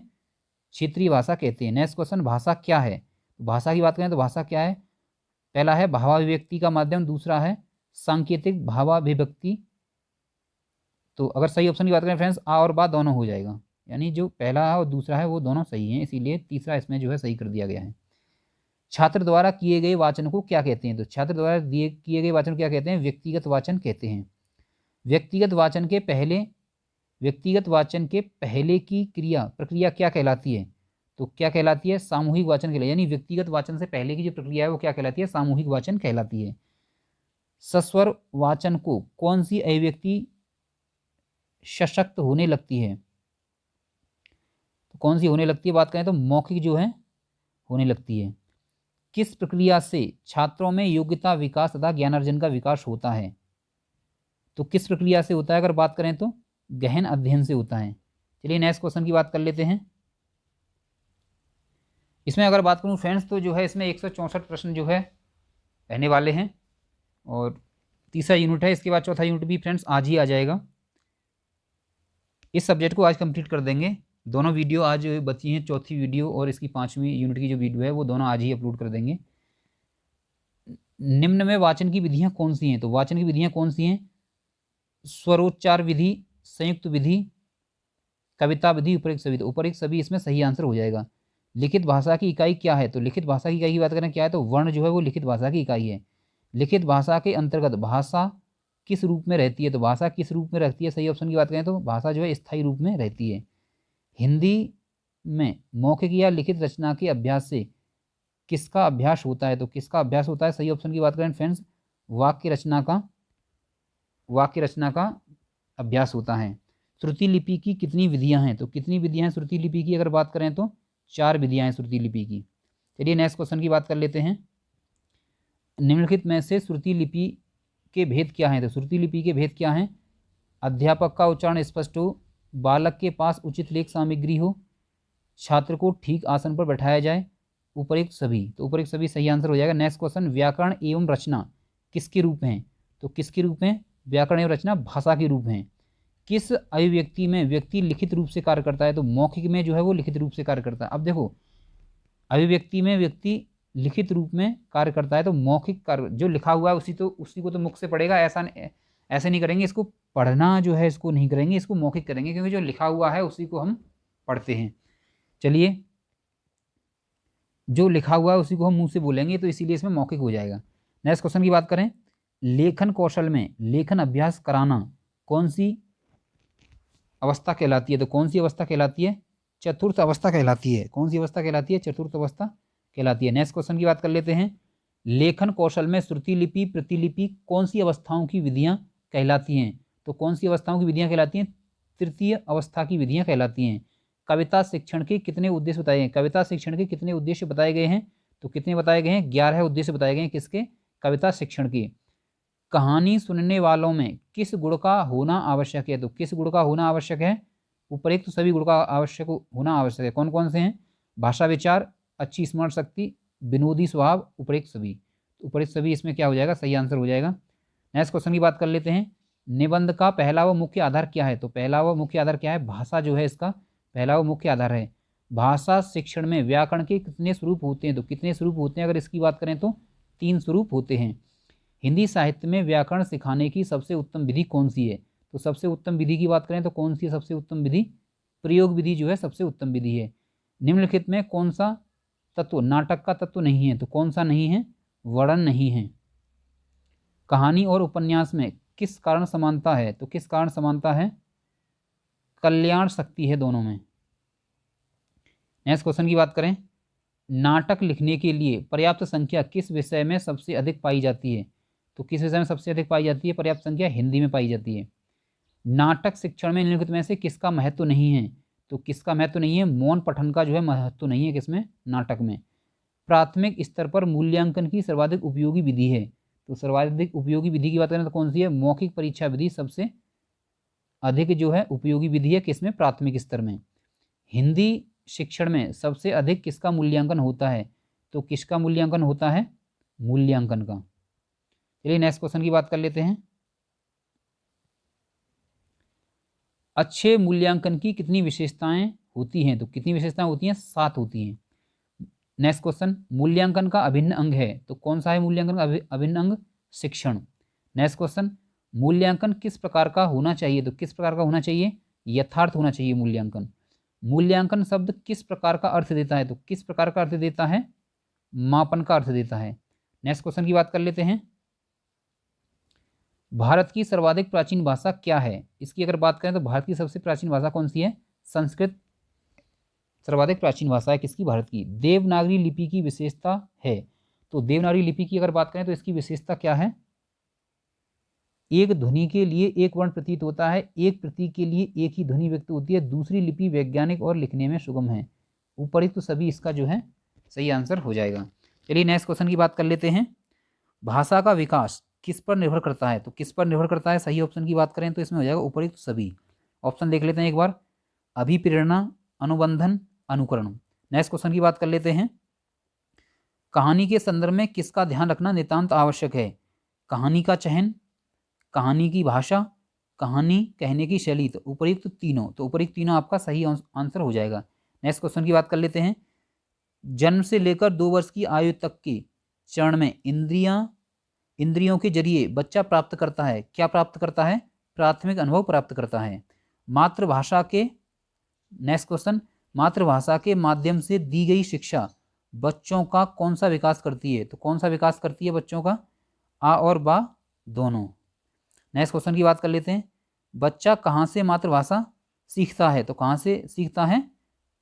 क्षेत्रीय भाषा कहते हैं। नेक्स्ट क्वेश्चन, भाषा क्या है? भाषा की बात करें तो भाषा क्या है? पहला है भावाभिव्यक्ति का माध्यम, दूसरा है सांकेतिक भावाभिव्यक्ति। तो अगर सही ऑप्शन की बात करें फ्रेंड्स, आ और बा दोनों हो जाएगा, यानी जो पहला है और दूसरा है वो दोनों सही हैं, इसीलिए तीसरा इसमें जो है सही कर दिया गया है। छात्र द्वारा किए गए वाचन को क्या कहते हैं? तो छात्र द्वारा किए गए वाचन को क्या कहते हैं? व्यक्तिगत वाचन कहते हैं। व्यक्तिगत वाचन के पहले की प्रक्रिया क्या कहलाती है? तो क्या कहलाती है? सामूहिक वाचन कहलाती है। यानी व्यक्तिगत वाचन से पहले की जो प्रक्रिया है वो क्या कहलाती है? सामूहिक वाचन कहलाती है। सस्वर वाचन को कौन सी अभिव्यक्ति सशक्त होने लगती है? तो कौन सी होने लगती है? बात करें तो मौखिक जो है होने लगती है। किस प्रक्रिया से छात्रों में योग्यता विकास तथा ज्ञानार्जन का विकास होता है? तो किस प्रक्रिया से होता है? अगर बात करें तो गहन अध्ययन से होता है। चलिए नेक्स्ट क्वेश्चन की बात कर लेते हैं। इसमें अगर बात करूं फ्रेंड्स तो जो है इसमें 164 प्रश्न जो है रहने वाले हैं और तीसरा यूनिट है। इसके बाद चौथा यूनिट भी फ्रेंड्स आज ही आ जाएगा। इस सब्जेक्ट को आज कंप्लीट कर देंगे। दोनों वीडियो आज बची हैं, चौथी वीडियो और इसकी 5वीं यूनिट की जो वीडियो है वो दोनों आज ही अपलोड कर देंगे। निम्न में वाचन की विधियां कौन सी हैं? तो वाचन की विधियां कौन सी हैं? स्वरोच्चार विधि, संयुक्त विधि, कविता विधि, उपरिक्त सभी। तो उपरिक्त सभी इसमें सही आंसर हो जाएगा। लिखित भाषा की इकाई क्या है? तो लिखित भाषा की इकाई की बात करें क्या है? तो वर्ण जो है वो लिखित भाषा की इकाई है। लिखित भाषा के अंतर्गत भाषा किस रूप में रहती है? तो भाषा किस रूप में रहती है? सही ऑप्शन की बात करें तो भाषा जो है स्थायी रूप में रहती है। हिंदी में मौखिक या लिखित रचना के अभ्यास से किसका अभ्यास होता है? तो किसका अभ्यास होता है? सही ऑप्शन की बात करें फ्रेंड्स वाक्य रचना का अभ्यास होता है। श्रुति लिपि की कितनी विधियां हैं? तो कितनी विधियां हैं श्रुति लिपि की? अगर बात करें तो 4 विधियां हैं श्रुति लिपि की। चलिए नेक्स्ट क्वेश्चन की बात कर लेते हैं। निम्नलिखित में से श्रुति लिपि के भेद क्या हैं? तो श्रुति लिपि के भेद क्या हैं? अध्यापक का उच्चारण स्पष्ट हो, बालक के पास उचित लेख सामग्री हो, छात्र को ठीक आसन पर बैठाया जाए, उपरिक्त सभी। तो उपरिक्त सभी सही आंसर हो जाएगा। नेक्स्ट क्वेश्चन, व्याकरण एवं रचना किसके रूप हैं? तो किसके रूप में? व्याकरण एवं रचना भाषा के रूप हैं। किस अभिव्यक्ति में व्यक्ति लिखित रूप से कार्य करता है? तो मौखिक में जो है वो लिखित रूप से कार्य करता है। अब देखो, अभिव्यक्ति में व्यक्ति लिखित रूप में कार्य करता है तो मौखिक कार्य जो लिखा हुआ है उसी को तो मुख से पढ़ेगा। ऐसे नहीं करेंगे, इसको पढ़ना जो है इसको नहीं करेंगे, इसको मौखिक करेंगे, क्योंकि जो लिखा हुआ है उसी को हम पढ़ते हैं। चलिए, जो लिखा हुआ है उसी को हम मुंह से बोलेंगे, तो इसीलिए इसमें मौखिक हो जाएगा। नेक्स्ट क्वेश्चन की बात करें, लेखन कौशल में लेखन अभ्यास कराना कौन सी अवस्था कहलाती है? तो कौन सी अवस्था कहलाती है? चतुर्थ अवस्था कहलाती है। कौन सी अवस्था कहलाती है? चतुर्थ अवस्था कहलाती है। नेक्स्ट क्वेश्चन की बात कर लेते हैं। लेखन कौशल में श्रुति लिपि, प्रतिलिपि कौन सी अवस्थाओं की विधियां कहलाती हैं? तो कौन सी अवस्थाओं की विधियां कहलाती हैं? तृतीय अवस्था की विधियां कहलाती हैं। कविता शिक्षण के कितने उद्देश्य बताए गए? कविता शिक्षण के कितने उद्देश्य बताए गए हैं? तो कितने बताए गए हैं? 11 उद्देश्य बताए गए हैं। किसके? कविता शिक्षण के। कहानी सुनने वालों में किस गुण का होना आवश्यक है? तो किस गुण का होना आवश्यक है? उपरोक्त सभी गुण का होना आवश्यक है। कौन कौन से हैं? भाषा विचार, अच्छी स्मरण शक्ति, विनोदी स्वभाव, उपरोक्त सभी। उपरोक्त सभी इसमें क्या हो जाएगा? सही आंसर हो जाएगा। नेक्स्ट क्वेश्चन की बात कर लेते हैं। निबंध का पहला व मुख्य आधार क्या है? तो पहला व मुख्य आधार क्या है? भाषा जो है इसका पहला व मुख्य आधार है। भाषा शिक्षण में व्याकरण के कितने स्वरूप होते हैं? तो कितने स्वरूप होते हैं? अगर इसकी बात करें तो 3 स्वरूप होते हैं। हिंदी साहित्य में व्याकरण सिखाने की सबसे उत्तम विधि कौन सी है? तो सबसे उत्तम विधि की बात करें तो कौन सी है सबसे उत्तम विधि? प्रयोग विधि जो है सबसे उत्तम विधि है। निम्नलिखित में कौन सा तत्व नाटक का तत्व नहीं है? तो कौन सा नहीं है? वर्णन नहीं है। कहानी और उपन्यास में किस कारण समानता है? तो किस कारण समानता है? कल्याण शक्ति है दोनों में। नेक्स्ट क्वेश्चन की बात करें, नाटक लिखने के लिए पर्याप्त संख्या किस विषय में सबसे अधिक पाई जाती है? तो किस विषय में सबसे अधिक पाई जाती है पर्याप्त संख्या? हिंदी में पाई जाती है। नाटक शिक्षण में निम्नलिखित में से किसका महत्व नहीं है? तो किसका महत्व नहीं है? मौन पठन का जो है महत्व नहीं है किसमें? नाटक में। प्राथमिक स्तर पर मूल्यांकन की सर्वाधिक उपयोगी विधि है। तो सर्वाधिक उपयोगी विधि की बात करें तो कौन सी है? मौखिक परीक्षा विधि सबसे अधिक जो है उपयोगी विधि है किसमें? प्राथमिक स्तर में। हिंदी शिक्षण में सबसे अधिक किसका मूल्यांकन होता है? तो किसका मूल्यांकन होता है? मूल्यांकन का। चलिए नेक्स्ट क्वेश्चन की बात कर लेते हैं। अच्छे मूल्यांकन की कितनी विशेषताएं होती हैं? तो कितनी विशेषताएं होती हैं? 7 होती हैं। नेक्स्ट क्वेश्चन, मूल्यांकन का अभिन्न अंग है तो कौन सा है मूल्यांकन का अभिन्न अंग? शिक्षण। नेक्स्ट क्वेश्चन, मूल्यांकन किस प्रकार का होना चाहिए? तो किस प्रकार का होना चाहिए? यथार्थ होना चाहिए मूल्यांकन। मूल्यांकन शब्द किस प्रकार का अर्थ देता है? तो किस प्रकार का अर्थ देता है? मापन का अर्थ देता है। नेक्स्ट क्वेश्चन की बात कर लेते हैं। भारत की सर्वाधिक प्राचीन भाषा क्या है? इसकी अगर बात करें तो भारत की सबसे प्राचीन भाषा कौन सी है? संस्कृत सर्वाधिक प्राचीन भाषा है किसकी? भारत की। देवनागरी लिपि की विशेषता है, तो देवनागरी लिपि की अगर बात करें तो इसकी विशेषता क्या है? एक ध्वनि के लिए एक वर्ण प्रतीत होता है, एक प्रतीक के लिए एक ही ध्वनि व्यक्त होती है, दूसरी लिपि वैज्ञानिक और लिखने में सुगम है। उपरिक्त तो सभी इसका जो है सही आंसर हो जाएगा। चलिए नेक्स्ट क्वेश्चन की बात कर लेते हैं। भाषा का विकास किस पर निर्भर करता है? तो किस पर निर्भर करता है? सही ऑप्शन की बात करें तो इसमें हो जाएगा उपरिक्त सभी। ऑप्शन देख लेते हैं एक बार। अभिप्रेरणा, अनुबंधन, अनुकरण। नेक्स्ट क्वेश्चन की बात कर लेते हैं। कहानी के संदर्भ में किसका ध्यान रखना नितांत आवश्यक है? कहानी का चयन, कहानी की भाषा, कहानी कहने की शैली। तो उपयुक्त तीनों, तो उपयुक्त तीनों आपका सही आंसर हो जाएगा। नेक्स्ट क्वेश्चन की बात कर लेते हैं। जन्म से लेकर 2 वर्ष की आयु तक के चरण में इंद्रियों के जरिए बच्चा प्राप्त करता है, क्या प्राप्त करता है? प्राथमिक अनुभव प्राप्त करता है। मातृभाषा के, नेक्स्ट क्वेश्चन, मातृभाषा के माध्यम से दी गई शिक्षा बच्चों का कौन सा विकास करती है? तो कौन सा विकास करती है बच्चों का? आ और बा दोनों। नेक्स्ट क्वेश्चन की बात कर लेते हैं। बच्चा कहाँ से मातृभाषा सीखता है? तो कहाँ से सीखता है?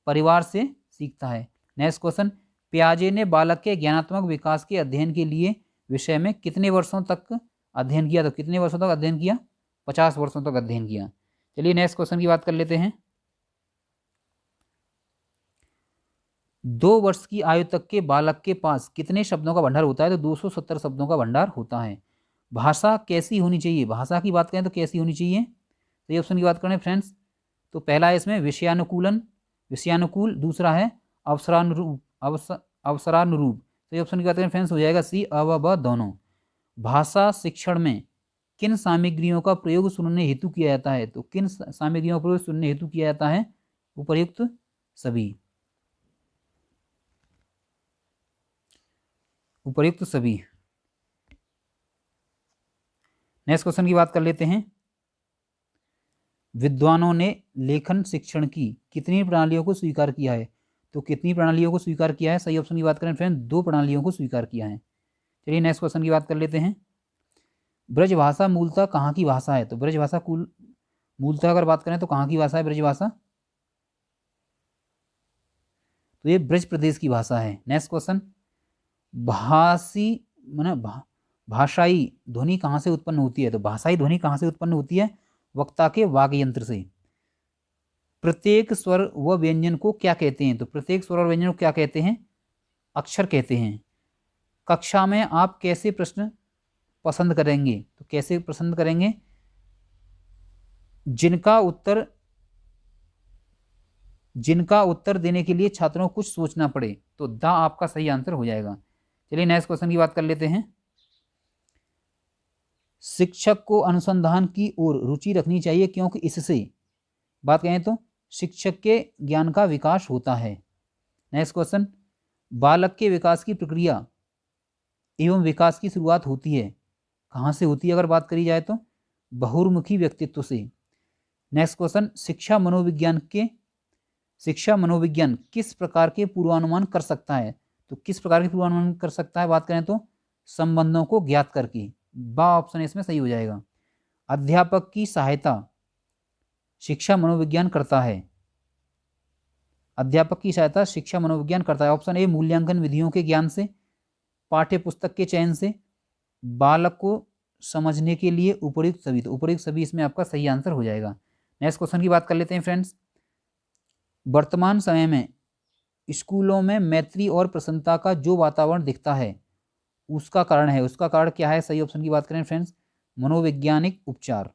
परिवार से सीखता है। नेक्स्ट क्वेश्चन, पियाजे ने बालक के ज्ञानात्मक विकास के अध्ययन के लिए विषय में कितने वर्षों तक अध्ययन किया? तो कितने वर्षों तक अध्ययन किया? 50 वर्षों तक अध्ययन किया। चलिए नेक्स्ट क्वेश्चन की बात कर लेते हैं। 2 वर्ष की आयु तक के बालक के पास कितने शब्दों का भंडार होता है? तो 270 शब्दों का भंडार होता है। भाषा कैसी होनी चाहिए? भाषा की बात करें तो कैसी होनी चाहिए? तो ये ऑप्शन की बात करें फ्रेंड्स, तो पहला है इसमें विषयानुकूल, दूसरा है अवसरानुरूप। तो ये ऑप्शन की बात करें फ्रेंड्स हो जाएगा सी, अ व ब दोनों। भाषा शिक्षण में किन सामग्रियों का प्रयोग सुनने हेतु किया जाता है? तो किन सामग्रियों का प्रयोग सुनने हेतु किया जाता है? उपर्युक्त सभी, उपर्युक्त सभी। नेक्स्ट क्वेश्चन की बात कर लेते हैं। विद्वानों ने लेखन शिक्षण की कितनी प्रणालियों को स्वीकार किया है? तो कितनी प्रणालियों को स्वीकार किया है? सही ऑप्शन की बात करें फ्रेंड, 2 प्रणालियों को स्वीकार किया है। चलिए नेक्स्ट क्वेश्चन की बात कर लेते हैं। ब्रजभाषा मूलतः कहाँ की भाषा है? तो ब्रजभाषा मूलतः अगर बात करें तो कहाँ की भाषा है ब्रजभाषा? तो ये ब्रज प्रदेश की भाषा है। नेक्स्ट क्वेश्चन, भाषाई ध्वनि कहाँ से उत्पन्न होती है? तो भाषाई ध्वनि कहाँ से उत्पन्न होती है? वक्ता के वाग यंत्र से। प्रत्येक स्वर व व्यंजन को क्या कहते हैं? तो प्रत्येक स्वर और व्यंजन को क्या कहते हैं? अक्षर कहते हैं। कक्षा में आप कैसे प्रश्न पसंद करेंगे? तो कैसे पसंद करेंगे? जिनका उत्तर देने के लिए छात्रों को कुछ सोचना पड़े। तो द आपका सही आंसर हो जाएगा। चलिए नेक्स्ट क्वेश्चन की बात कर लेते हैं। शिक्षक को अनुसंधान की ओर रुचि रखनी चाहिए क्योंकि इससे बात कहें तो शिक्षक के ज्ञान का विकास होता है। नेक्स्ट क्वेश्चन, बालक के विकास की प्रक्रिया एवं विकास की शुरुआत होती है, कहाँ से होती है अगर बात करी जाए तो? बहुमुखी व्यक्तित्व से। नेक्स्ट क्वेश्चन, शिक्षा मनोविज्ञान किस प्रकार के पूर्वानुमान कर सकता है? तो किस प्रकार के पूर्वानुमान कर सकता है बात करें तो? संबंधों को ज्ञात करके। बा ऑप्शन इसमें सही हो जाएगा। अध्यापक की सहायता शिक्षा मनोविज्ञान करता है। अध्यापक की सहायता शिक्षा मनोविज्ञान करता है। ऑप्शन ए, मूल्यांकन विधियों के ज्ञान से, पाठ्य पुस्तक के चयन से, बालक को समझने के लिए उपयुक्त सभी। तो उपयुक्त सभी इसमें आपका सही आंसर हो जाएगा। नेक्स्ट क्वेश्चन की बात कर लेते हैं फ्रेंड्स। वर्तमान समय में स्कूलों में मैत्री और प्रसन्नता का जो वातावरण दिखता है उसका कारण क्या है? सही ऑप्शन की बात करें फ्रेंड्स, मनोवैज्ञानिक उपचार।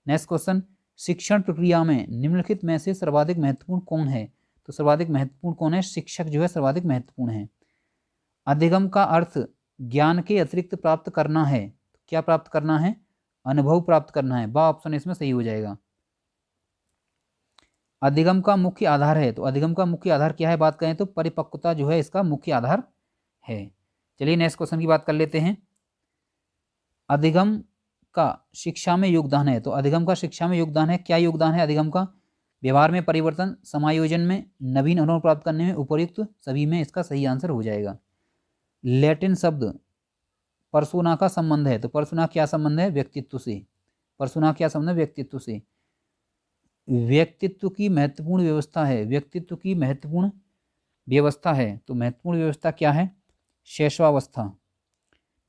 नेक्स्ट क्वेश्चन, शिक्षण प्रक्रिया में निम्नलिखित में से सर्वाधिक महत्वपूर्ण कौन है? तो सर्वाधिक महत्वपूर्ण कौन है? शिक्षक जो है सर्वाधिक महत्वपूर्ण है। अधिगम का अर्थ ज्ञान के अतिरिक्त प्राप्त करना है। तो क्या प्राप्त करना है? अनुभव प्राप्त करना है। बा ऑप्शन इसमें सही हो जाएगा। अधिगम का मुख्य आधार है, तो अधिगम का मुख्य आधार क्या है बात करें तो परिपक्वता जो है इसका मुख्य आधार है। चलिए नेक्स्ट क्वेश्चन की बात कर लेते हैं। अधिगम का शिक्षा में योगदान है, तो अधिगम का शिक्षा में योगदान है, क्या योगदान है अधिगम का? व्यवहार में परिवर्तन, समायोजन में, नवीन अनुभव प्राप्त करने में, उपयुक्त सभी में इसका सही आंसर हो जाएगा। लैटिन शब्द पर्सोना का संबंध है, तो पर्सोना क्या संबंध है? व्यक्तित्व से। पर्सोना क्या संबंध है? व्यक्तित्व से। व्यक्तित्व की महत्वपूर्ण व्यवस्था है, व्यक्तित्व की महत्वपूर्ण व्यवस्था है, तो महत्वपूर्ण व्यवस्था क्या है? शैशवावस्था।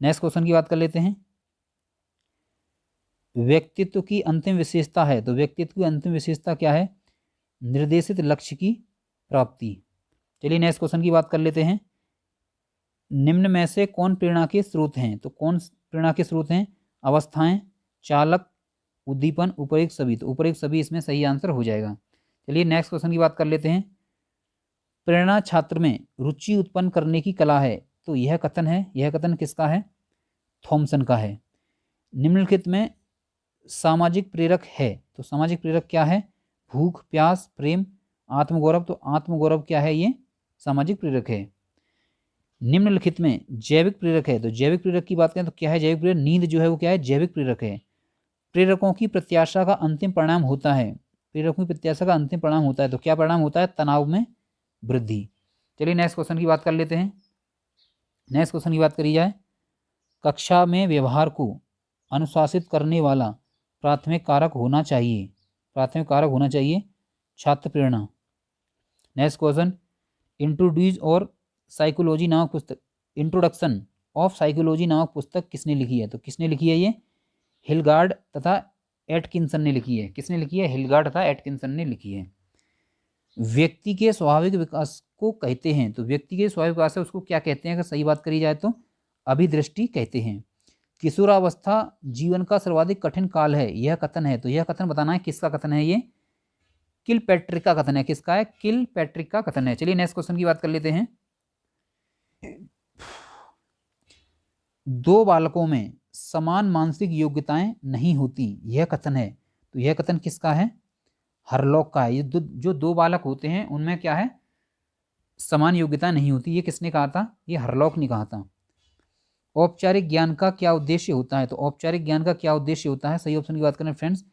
नेक्स्ट क्वेश्चन की बात कर लेते हैं। व्यक्तित्व की अंतिम विशेषता है, तो व्यक्तित्व की अंतिम विशेषता क्या है? निर्देशित लक्ष्य की प्राप्ति। चलिए नेक्स्ट क्वेश्चन की बात कर लेते हैं। निम्न में से कौन प्रेरणा के स्रोत हैं? तो कौन प्रेरणा के स्रोत हैं? अवस्थाएं, चालक, उद्दीपन, उपयुक्त सभी। तो उपयुक्त सभी इसमें सही आंसर हो जाएगा। चलिए नेक्स्ट क्वेश्चन की बात कर लेते हैं। प्रेरणा छात्र में रुचि उत्पन्न करने की कला है, तो यह कथन है, यह कथन किसका है? थॉमसन का है। निम्नलिखित में सामाजिक प्रेरक है, तो सामाजिक प्रेरक क्या है? भूख, प्यास, प्रेम, आत्मगौरव। तो आत्मगौरव क्या है? ये सामाजिक प्रेरक है। निम्नलिखित में जैविक प्रेरक है, तो जैविक प्रेरक की बात करें तो क्या है जैविक प्रेरक? नींद जो है वो क्या है? जैविक प्रेरक है। प्रेरकों की प्रत्याशा का अंतिम परिणाम होता है, प्रेरकों की प्रत्याशा का अंतिम परिणाम होता है, तो क्या परिणाम होता है? तनाव में वृद्धि। चलिए नेक्स्ट क्वेश्चन की बात कर लेते हैं। नेक्स्ट क्वेश्चन की बात करी जाए। कक्षा में व्यवहार को अनुशासित करने वाला प्राथमिक कारक होना चाहिए, प्राथमिक कारक होना चाहिए छात्र प्रेरणा। नेक्स्ट क्वेश्चन, इंट्रोड्यूस और साइकोलॉजी नामक पुस्तक, इंट्रोडक्शन ऑफ साइकोलॉजी नामक पुस्तक किसने लिखी है? तो किसने लिखी है? ये हिलगार्ड तथा एटकिंसन ने लिखी है। किसने लिखी है? हिलगार्ड तथा एटकिंसन ने लिखी है। व्यक्ति के स्वाभाविक विकास को कहते हैं, तो व्यक्ति के स्वाभाविक विकास है उसको क्या कहते हैं? अगर सही बात करी जाए तो अभिदृष्टि कहते हैं। किशोरावस्था जीवन का सर्वाधिक कठिन काल है, यह कथन है, तो यह कथन बताना है किसका कथन है? ये किलपैट्रिक का कथन है। किसका है? किलपैट्रिक का कथन है। चलिए नेक्स्ट क्वेश्चन की बात कर लेते हैं। दो बालकों में समान मानसिक योग्यताएं नहीं होती, यह कथन है, तो यह कथन किसका है? हरलॉक का है। ये जो दो बालक होते हैं उनमें क्या है? समान योग्यता नहीं होती, ये किसने कहा था? ये हरलॉक ने कहा था। औपचारिक ज्ञान का क्या उद्देश्य होता है? तो औपचारिक ज्ञान का क्या उद्देश्य होता है? सही ऑप्शन की बात करें फ्रेंड्स,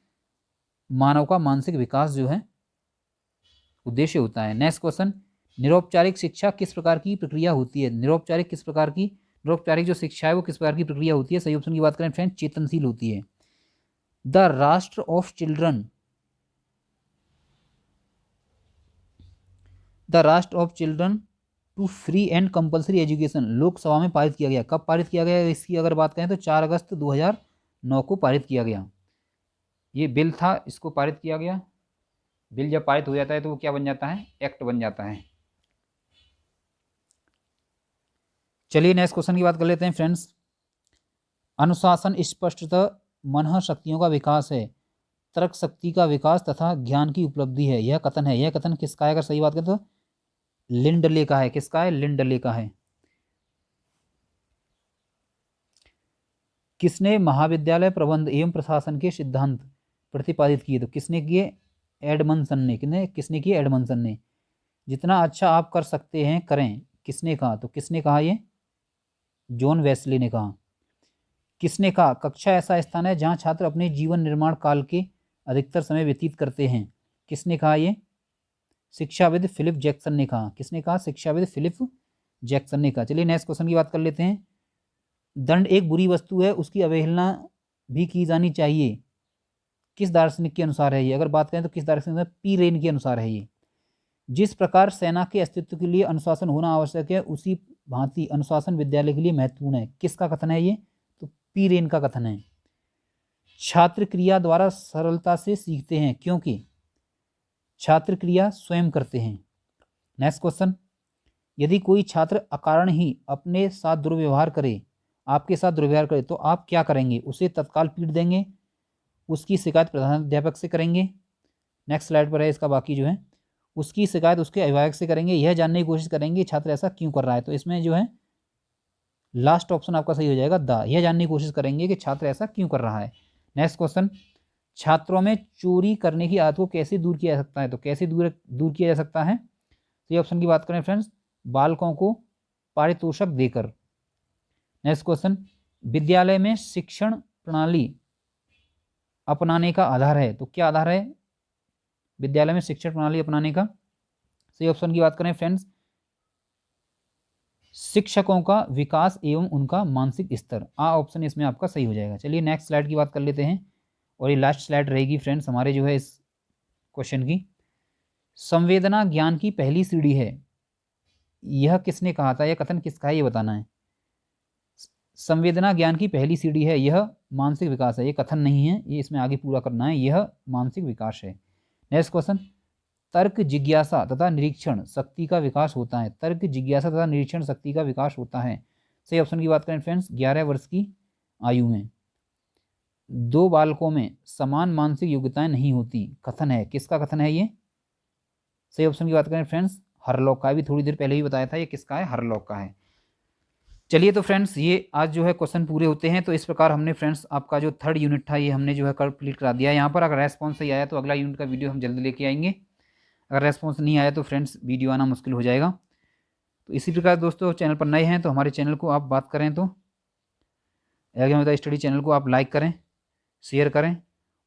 मानव का मानसिक विकास जो है उद्देश्य होता है। नेक्स्ट क्वेश्चन, निरौपचारिक शिक्षा किस प्रकार की प्रक्रिया होती है? निरौपचारिक किस प्रकार की, निरौपचारिक जो शिक्षा है वो किस प्रकार की प्रक्रिया होती है? सही ऑप्शन की बात करें फ्रेंड्स, चेतनशील होती है। द राष्ट्र ऑफ चिल्ड्रन, द राष्ट्र of children to free and compulsory education Lok Sabha में पारित किया गया। कब पारित किया गया? इसकी अगर बात करें तो 4 अगस्त 2009 को पारित किया गया। ये बिल था, इसको पारित किया गया। बिल जब पारित हो जाता है तो वो क्या बन जाता है? एक्ट बन जाता है। चलिए नेक्स्ट क्वेश्चन की बात कर लेते हैं फ्रेंड्स। अनुशासन स्पष्टतः मन शक्तियों का विकास है, तर्क शक्ति का विकास तथा ज्ञान की उपलब्धि है, यह कथन है। यह कथन किसका है? अगर सही बात करें तो लिंडले का है। किसका है? लिंडले का है। किसने महाविद्यालय प्रबंध एवं प्रशासन के सिद्धांत प्रतिपादित किए? तो किसने किए? एडमंसन ने। किसने किए? एडमंसन ने। जितना अच्छा आप कर सकते हैं करें, किसने कहा? तो किसने कहा? ये जॉन वेस्ली ने कहा। किसने कहा कक्षा ऐसा स्थान है जहां छात्र अपने जीवन निर्माण काल के अधिकतर समय व्यतीत करते हैं? किसने कहा? ये शिक्षाविद फिलिप जैक्सन ने कहा। किसने कहा? शिक्षाविद फिलिप जैक्सन ने कहा। चलिए नेक्स्ट क्वेश्चन की बात कर लेते हैं। दंड एक बुरी वस्तु है, उसकी अवहेलना भी की जानी चाहिए, किस दार्शनिक के अनुसार है ये? अगर बात करें तो किस दार्शनिक? पी रेन के अनुसार है ये। जिस प्रकार सेना के अस्तित्व के लिए अनुशासन होना आवश्यक है, उसी भांति अनुशासन विद्यालय के लिए महत्वपूर्ण है, किसका कथन है ये? तो पी रेन का कथन है। छात्र क्रिया द्वारा सरलता से सीखते हैं, क्योंकि छात्र क्रिया स्वयं करते हैं। नेक्स्ट क्वेश्चन, यदि कोई छात्र अकारण ही अपने साथ दुर्व्यवहार करे, आपके साथ दुर्व्यवहार करे, तो आप क्या करेंगे? उसे तत्काल पीट देंगे, उसकी शिकायत प्रधानाध्यापक से करेंगे, नेक्स्ट स्लाइड पर है इसका बाकी जो है, उसकी शिकायत उसके अभिभावक से करेंगे, यह जानने की कोशिश करेंगे छात्र ऐसा क्यों कर रहा है। तो इसमें जो है लास्ट ऑप्शन आपका सही हो जाएगा, द, यह जानने की कोशिश करेंगे कि छात्र ऐसा क्यों कर रहा है। नेक्स्ट क्वेश्चन, छात्रों में चोरी करने की आदत को कैसे दूर किया जा सकता है? तो कैसे दूर किया जा सकता है? तो ये ऑप्शन की बात करें फ्रेंड्स, बालकों को पारितोषिक देकर। नेक्स्ट क्वेश्चन, विद्यालय में शिक्षण प्रणाली अपनाने का आधार है, तो क्या आधार है विद्यालय में शिक्षण प्रणाली अपनाने का? सही ऑप्शन की बात करें फ्रेंड्स, शिक्षकों का विकास एवं उनका मानसिक स्तर। आ ऑप्शन इसमें आपका सही हो जाएगा। चलिए नेक्स्ट स्लाइड की बात कर लेते हैं, और ये लास्ट स्लाइड रहेगी फ्रेंड्स हमारे जो है इस क्वेश्चन की। संवेदना ज्ञान की पहली सीढ़ी है, यह किसने कहा था, यह कथन किसका है, ये बताना है। संवेदना ज्ञान की पहली सीढ़ी है, यह मानसिक विकास है, ये कथन नहीं है, ये इसमें आगे पूरा करना है, यह मानसिक विकास है। नेक्स्ट क्वेश्चन, तर्क जिज्ञासा तथा निरीक्षण शक्ति का विकास होता है, तर्क जिज्ञासा तथा निरीक्षण शक्ति का विकास होता है। सही ऑप्शन की बात करें फ्रेंड्स, 11 वर्ष की आयु में। दो बालकों में समान मानसिक योग्यताएं नहीं होती, कथन है, किसका कथन है ये। सही ऑप्शन की बात करें फ्रेंड्स, हरलॉक का, भी थोड़ी देर पहले ही बताया था, ये किसका है, हरलॉक का है। चलिए तो फ्रेंड्स ये आज जो है क्वेश्चन पूरे होते हैं। तो इस प्रकार हमने फ्रेंड्स आपका जो थर्ड यूनिट था ये हमने जो है कंप्लीट करा दिया है। यहाँ पर अगर रेस्पॉन्स सही आया तो अगला यूनिट का वीडियो हम जल्दी लेके आएंगे, अगर रेस्पॉन्स नहीं आया तो फ्रेंड्स वीडियो आना मुश्किल हो जाएगा। तो इसी प्रकार दोस्तों चैनल पर नए हैं तो हमारे चैनल को आप बात करें तो एग्जाम विद स्टडी चैनल को आप लाइक करें, शेयर करें,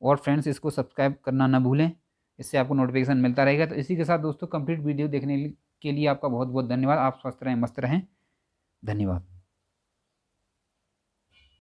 और फ्रेंड्स इसको सब्सक्राइब करना ना भूलें, इससे आपको नोटिफिकेशन मिलता रहेगा। तो इसी के साथ दोस्तों कंप्लीट वीडियो देखने के लिए आपका बहुत बहुत धन्यवाद। आप स्वस्थ रहें, मस्त रहें, धन्यवाद।